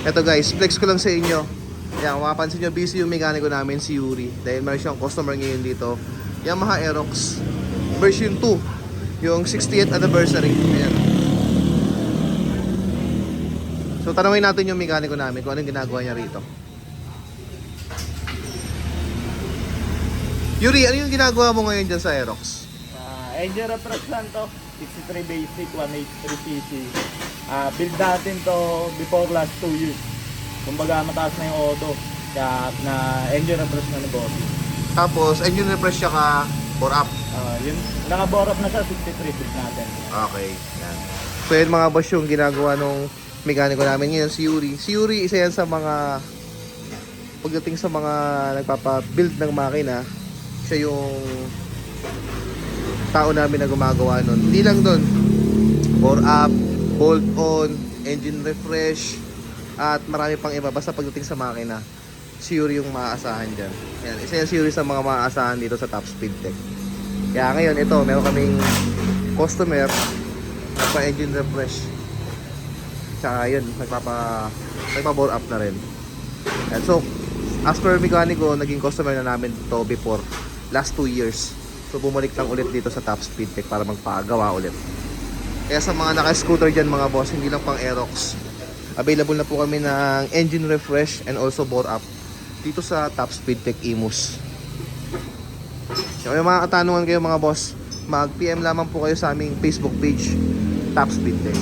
Eto guys, flex ko lang sa inyo. Yan, kung mapapansin nyo, busy yung mekaniko namin, si Yuri. Dahil meron siyang customer ngayon dito. Yamaha Aerox version 2. Yung 60th anniversary. Ayan. So tanungin natin yung mekaniko namin kung anong ginagawa niya rito. Yuri, ano yung ginagawa mo ngayon dyan sa Aerox? Engine represent to, 63 basic, 183cc. Build natin to before last 2 years. Kumbaga mataas na yung odo. Kaya na engine refresh na ni Bossy. Tapos, engine refresh siya ka 4 up. Yun, naka-bore up na siya, 63 build natin. Okay, yan. So yun mga boss yung ginagawa nung mekaniko namin ngayon, si Yuri. Si Yuri, isa yan sa mga, pagdating sa mga nagpapa-build ng makina, siya yung tao namin na gumagawa nun. Hindi lang dun, bore up, bolt on, engine refresh, at marami pang iba. Basta pagdating sa makina, si Yuri yung maaasahan dyan. Yan, isa yan si Yuri sa mga maaasahan dito sa Top Speed Tech. Kaya ngayon, ito, meron kaming customer nagpa-engine refresh. Tsaka yun, nagpa-bore up na rin. And so, as per mekaniko, naging customer na namin to before last 2 years. So bumalik lang ulit dito sa Top Speed Tech para magpagawa ulit. Kaya sa mga naka-scooter dyan mga boss, hindi lang pang Aerox, available na po kami ng engine refresh and also bore up dito sa Top Speed Tech Imus. Kaya may mga katanungan kayo mga boss, mag-PM lamang po kayo sa aming Facebook page, Top Speed Tech.